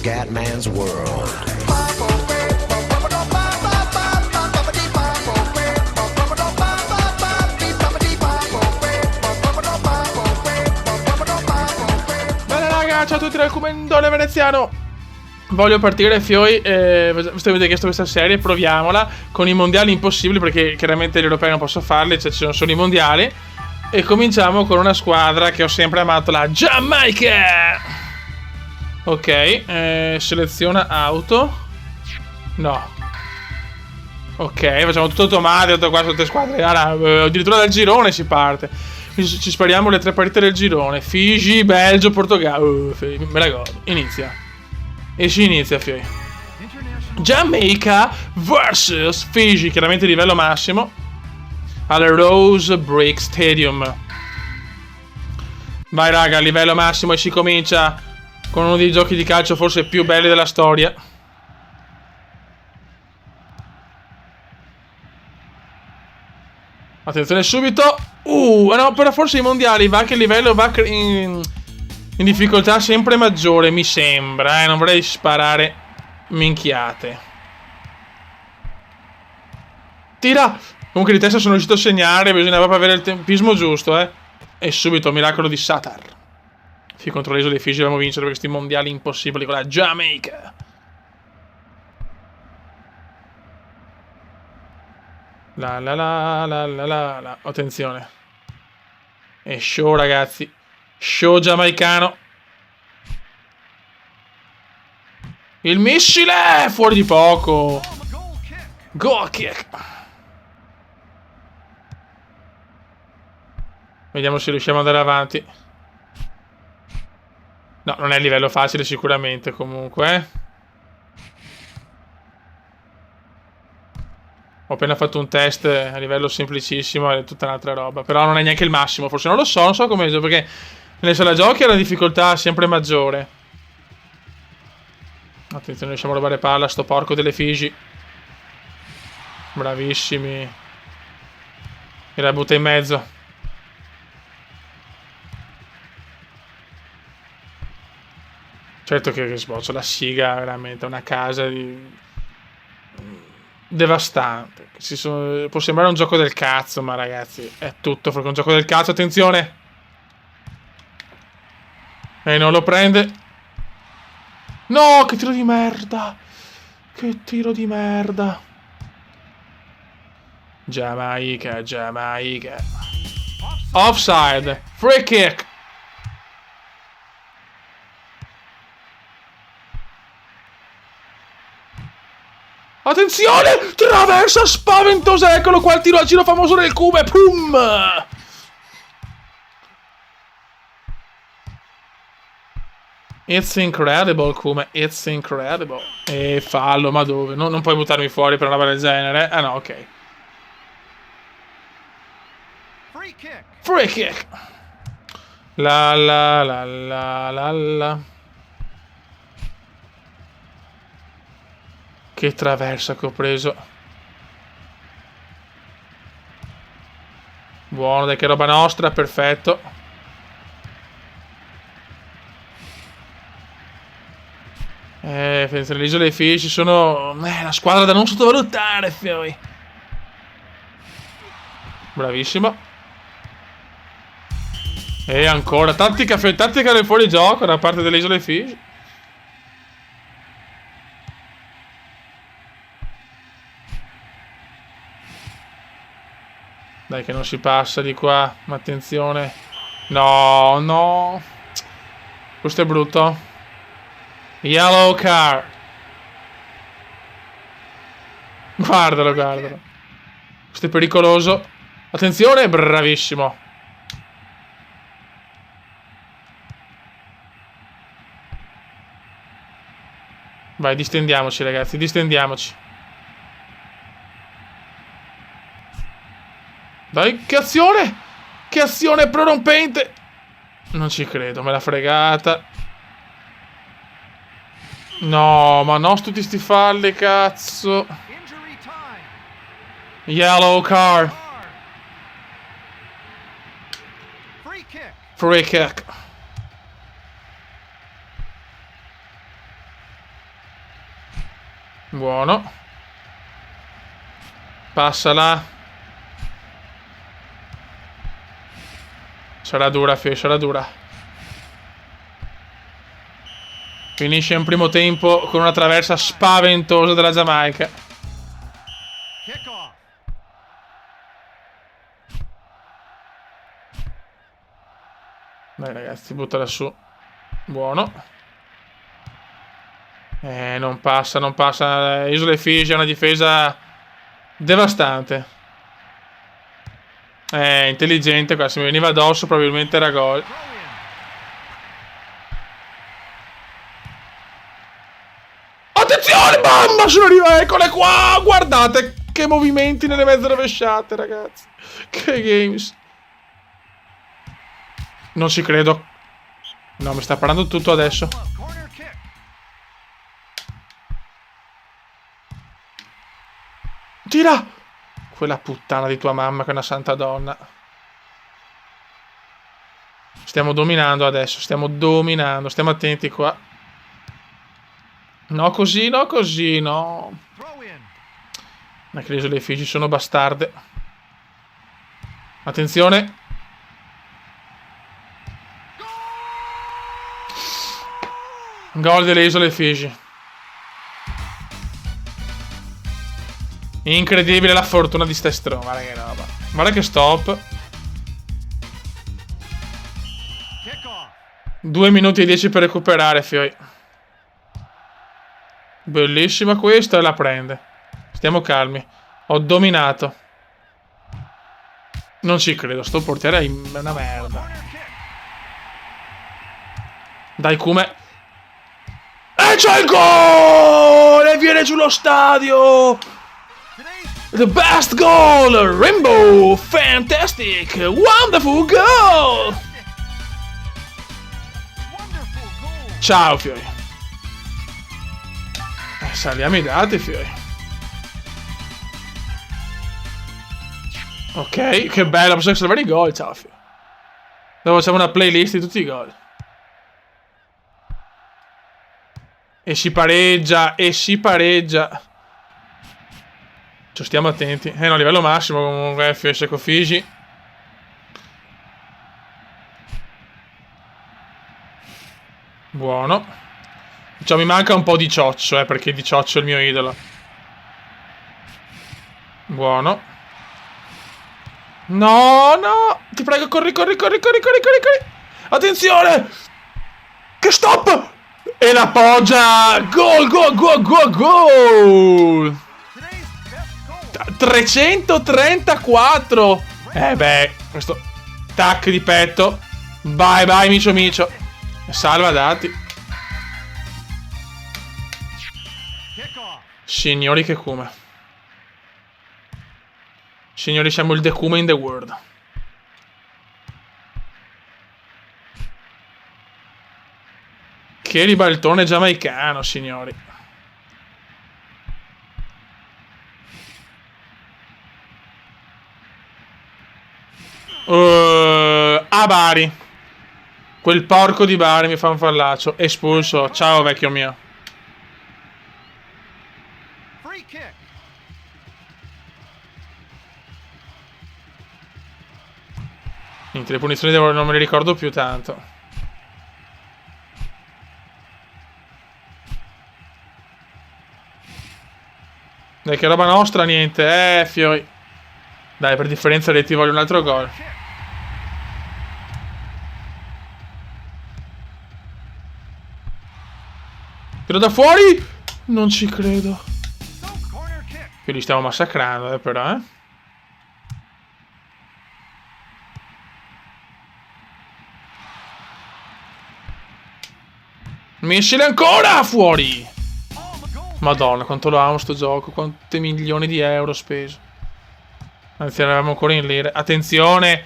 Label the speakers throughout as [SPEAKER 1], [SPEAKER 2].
[SPEAKER 1] Scatman's World.
[SPEAKER 2] Bene raga, ciao a tutti dal Comendone Veneziano. Voglio partire, Fioi, visto che avete chiesto questa serie, proviamola con i mondiali impossibili, perché chiaramente gli europei non posso farli, cioè ci sono solo i mondiali. E cominciamo con una squadra che ho sempre amato, la Giamaica. Ok, seleziona auto. No. Ok, facciamo tutto automatico, tutto qua, tutte le squadre. Addirittura dal girone si parte. Ci spariamo le 3 partite del girone. Figi, Belgio, Portogallo. Me la godo. Inizia. E si inizia, Fioi. Jamaica vs Figi, chiaramente livello massimo, al Rose Brick Stadium. Vai raga, livello massimo, e si comincia con uno dei giochi di calcio forse più belli della storia. Attenzione subito. No, però forse i mondiali va che il livello va in difficoltà sempre maggiore, mi sembra, non vorrei sparare minchiate. Tira! Comunque di testa sono riuscito a segnare, bisognava proprio avere il tempismo giusto, E subito, miracolo di Satar. Contro le isole Figi dobbiamo vincere per questi mondiali impossibili con la Giamaica. La. Attenzione. E show ragazzi. Show giamaicano. Il missile! Fuori di poco. Goal kick. Vediamo se riusciamo ad andare avanti. No, non è a livello facile sicuramente comunque. Ho appena fatto un test a livello semplicissimo, è tutta un'altra roba. Però non è neanche il massimo, forse non lo so, non so come, perché nelle sala giochi la difficoltà è sempre maggiore. Attenzione, riusciamo a rubare palla, sto porco delle Figi. Bravissimi. E la butta in mezzo. Certo che sboccia la siga, veramente, una casa devastante. Può sembrare un gioco del cazzo, ma ragazzi, è tutto fuori un gioco del cazzo. Attenzione! E non lo prende. No, che tiro di merda! Che tiro di merda! Giamaica. Offside! Free kick! Attenzione! Traversa spaventosa! Eccolo qua il tiro al giro famoso del Cube! Pum! It's incredible, Come. It's incredible. E fallo, ma dove? Non puoi buttarmi fuori per una roba del genere? Ah no, ok. Free kick. La. Che traversa che ho preso. Buono, dai, che roba nostra, perfetto. Le isole Figi sono una squadra da non sottovalutare, Fioi. Bravissimo. E ancora tattica del fuorigioco da parte delle isole Figi. Dai che non si passa di qua. Ma attenzione. No. Questo è brutto. Yellow card. Guardalo. Questo è pericoloso. Attenzione, bravissimo. Vai, distendiamoci ragazzi, distendiamoci. Dai, che azione! Che azione prorompente! Non ci credo, me l'ha fregata. No, ma no, tutti sti falli, cazzo. Yellow card. Free kick. Buono. Passala. Sarà dura, Fio, sarà dura. Finisce in primo tempo con una traversa spaventosa della Giamaica. Dai ragazzi, buttala su. Buono. Non passa, non passa. Isole Figi è una difesa devastante. Intelligente qua. Se mi veniva addosso probabilmente era gol. Attenzione, mamma, sono arrivato. Eccole qua. Guardate che movimenti nelle mezze rovesciate, ragazzi. Che games. Non ci credo. No, mi sta parlando tutto adesso. Tira! Quella puttana di tua mamma che è una santa donna. Stiamo dominando adesso. Stiamo dominando. Stiamo attenti qua. No, così, no, così, no. Ma che le Figi sono bastarde. Attenzione. Gol delle Isole Figi. Incredibile la fortuna di ste stronze. Guarda che roba. Guarda che stop. 2 minuti e 10 per recuperare, Fioi. Bellissima questa e la prende. Stiamo calmi. Ho dominato. Non ci credo. Sto portiere è una merda. Dai, come... E c'è il gol! E viene giù lo stadio! The best goal! Rainbow! Fantastic! Wonderful goal! Ciao, Fiori. Saliamo i dati, Fiori. Ok, che bello, posso salvare i gol, ciao, Fiori. Dopo facciamo una playlist di tutti i gol. E si pareggia, e si pareggia. Ci stiamo attenti. No, livello massimo comunque, FS con Figi. Buono. Cioè, mi manca un po' di cioccio, perché di cioccio è il mio idolo. Buono. No, no. Ti prego, corri, corri, corri, corri, corri, corri, corri. Attenzione. Che stop. E la poggia. Gol, gol, gol, gol, gol. 334. Beh, questo tac di petto. Bye bye micio micio. Salva dati. Signori che come. Signori, siamo il decume in the world. Che ribaltone giamaicano, signori. A Bari. Quel porco di Bari mi fa un fallaccio. Espulso. Ciao vecchio mio. Niente, le punizioni non me le ricordo più tanto. Dai, che roba nostra, niente. Fioi. Dai, per differenza ti voglio un altro gol. Tiro da fuori. Non ci credo. Qui li stiamo massacrando, però, Missile ancora! Fuori! Madonna, quanto lo amo sto gioco. Quanti milioni di euro speso. Anzi, eravamo ancora in lire. Attenzione!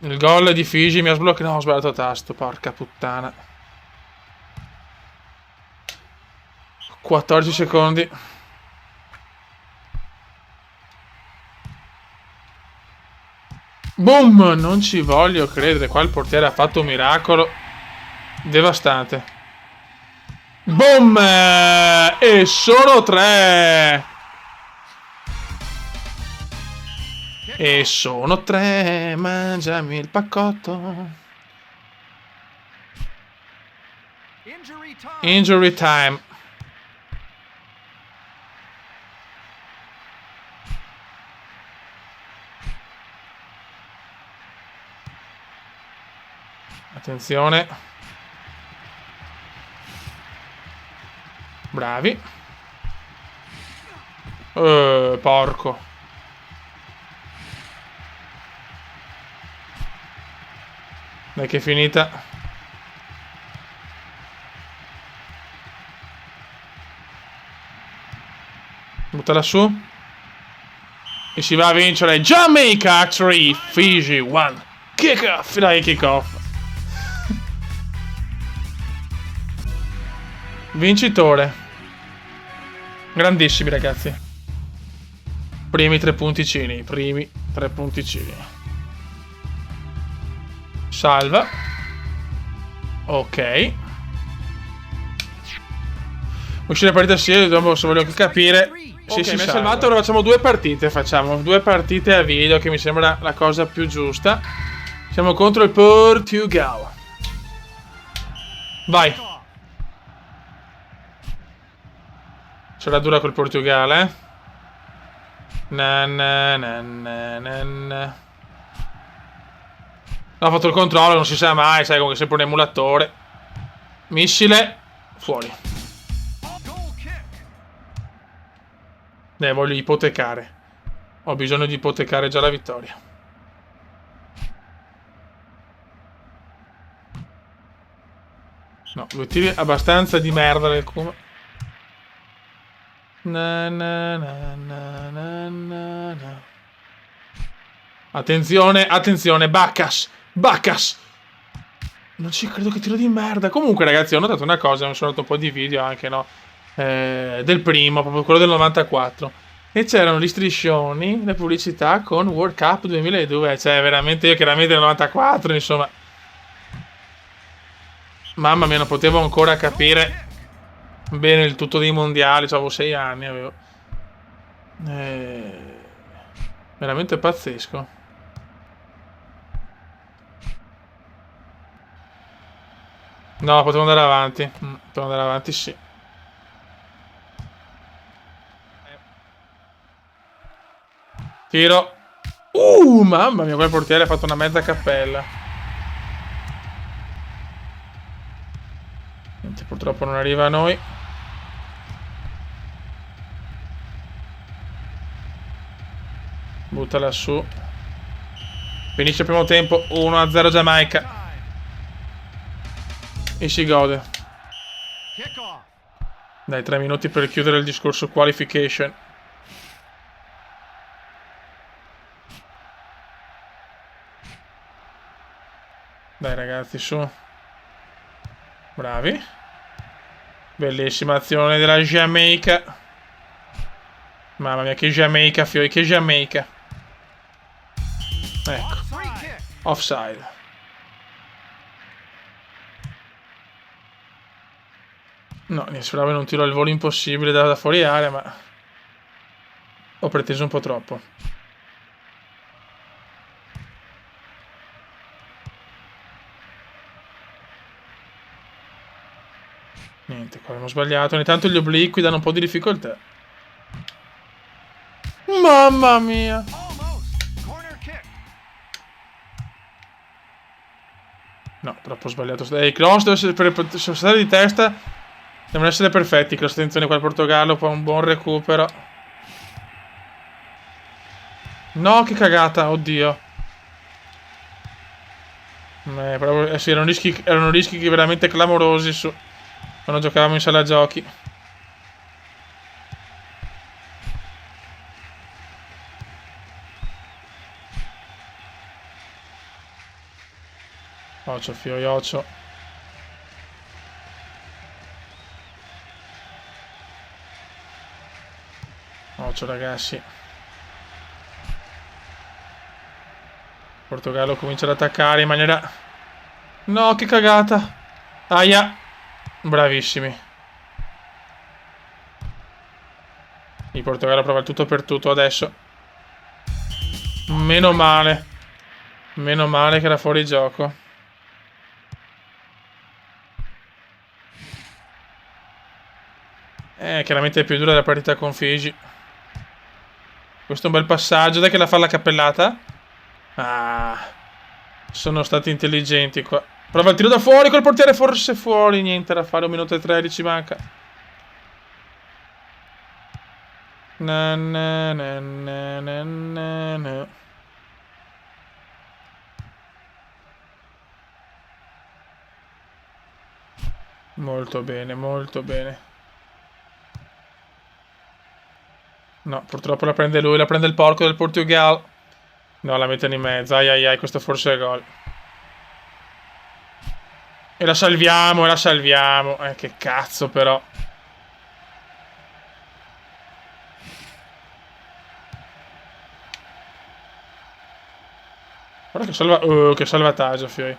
[SPEAKER 2] Il gol di Figi mi ha sbloccato. No, ho sbagliato tasto. Porca puttana. 14 secondi. Boom! Non ci voglio credere. Qua il portiere ha fatto un miracolo devastante. Boom! E sono 3! E sono 3, mangiami il paccotto. Injury time. Attenzione. Bravi. Porco. Dai che è finita. Buttala su. E si va a vincere Jamaica 3, Fiji 1. Kick off. Dai, kick off. Vincitore. Grandissimi ragazzi. Primi 3 punticini. Primi 3 punticini. Salva. Ok. Uscire la partita sì, dopo se voglio capire. Sì, si è salvato. Ora facciamo 2 partite. Facciamo 2 partite a video, che mi sembra la cosa più giusta. Siamo contro il Portugal. Vai. Sarà dura col Portugal, eh? Na, na, na, na, na, na. No, ho fatto il controllo, non si sa mai, sai, come sempre un emulatore. Missile. Fuori. Voglio ipotecare. Ho bisogno di ipotecare già la vittoria. No, 2 tiri abbastanza di merda nel culo. Na, na, na, na, na, na, na. Attenzione, attenzione, Bacchus. Bacchus. Non ci credo, che tiro di merda. Comunque ragazzi, ho notato una cosa, mi sono dato un po' di video anche, no? Del primo, proprio quello del 94. E c'erano gli striscioni, le pubblicità con World Cup 2002. Cioè, veramente, io chiaramente nel 94, insomma. Mamma mia, non potevo ancora capire bene il tutto dei mondiali. Avevo 6 anni, avevo. Veramente pazzesco. No, potevo andare avanti. Potevo andare avanti, sì. Tiro. Mamma mia, quel portiere ha fatto una mezza cappella. Niente, purtroppo non arriva a noi. Buttala su. Finisce il primo tempo. 1-0 Giamaica. E si gode. Dai, 3 minuti per chiudere il discorso qualification. Dai ragazzi, su. Bravi. Bellissima azione della Giamaica. Mamma mia, che Giamaica, fioi, che Giamaica. Ecco. Offside. No, mi speravo non tiro il volo impossibile da fuori area, ma ho preteso un po' troppo. Niente, qua abbiamo sbagliato. Ogni tanto gli obliqui danno un po' di difficoltà. Mamma mia. No, troppo sbagliato. I cross sono stati di testa. Devono essere perfetti. Cross, attenzione qua il Portogallo. Poi un buon recupero. No, che cagata. Oddio. Sì, erano rischi veramente clamorosi su quando giocavamo in sala giochi. Ocio, fio, ocio. Ocio, ragazzi. Portogallo comincia ad attaccare in maniera... No, che cagata. Aia. Bravissimi. Il Portogallo prova il tutto per tutto adesso. Meno male. Meno male che era fuori gioco. Chiaramente è più dura la partita con Figi. Questo è un bel passaggio. Dai che la fa la cappellata. Ah, sono stati intelligenti qua. Prova il tiro da fuori col portiere, forse fuori. Niente da fare, 1 minuto e 13 manca. Na, na, na, na, na, na, na. Molto bene, molto bene. No, purtroppo la prende lui, la prende il porco del Portugal. No, la mettono in mezzo. Ai ai ai, questo forse è gol. E la salviamo, e la salviamo. Che cazzo però. Guarda che salvataggio, Fioi.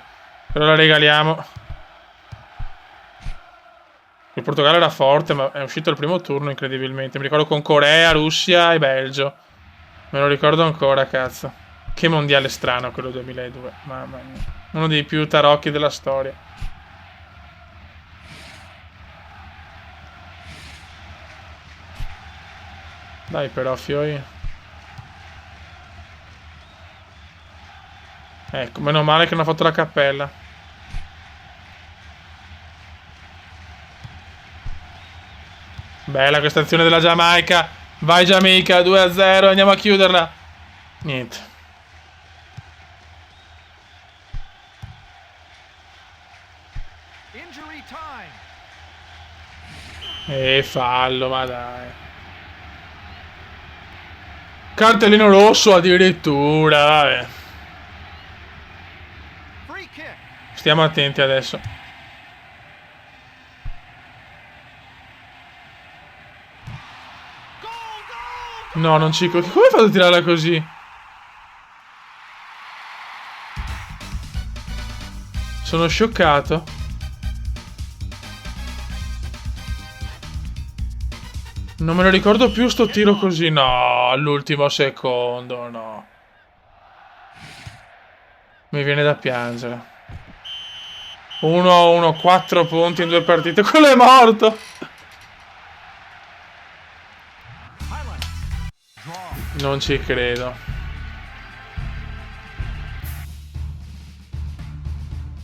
[SPEAKER 2] Però la regaliamo. Il Portogallo era forte, ma è uscito il primo turno, incredibilmente. Mi ricordo con Corea, Russia e Belgio. Me lo ricordo ancora, cazzo. Che mondiale strano quello 2002. Mamma mia. Uno dei più tarocchi della storia. Dai però, Fioi. Ecco, meno male che non ha fatto la cappella. Bella questa azione della Giamaica. Vai Giamaica, 2-0, andiamo a chiuderla. Niente. E fallo, ma dai. Cartellino rosso addirittura. Stiamo attenti adesso. No, non ci... Come hai fatto a tirarla così? Sono scioccato. Non me lo ricordo più sto tiro così. No, all'ultimo secondo, no. Mi viene da piangere. 1-1, 4 punti in 2 partite. Quello è morto. Non ci credo.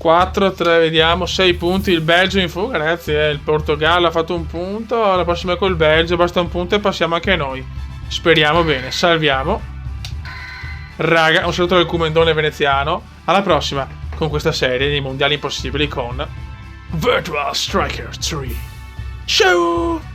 [SPEAKER 2] 4-3, vediamo. 6 punti. Il Belgio in fuga, ragazzi. Il Portogallo ha fatto un punto. La prossima è col Belgio. Basta un punto e passiamo anche noi. Speriamo bene. Salviamo. Raga, un saluto dal Comendone veneziano. Alla prossima con questa serie dei mondiali impossibili con Virtua Striker 3. Ciao!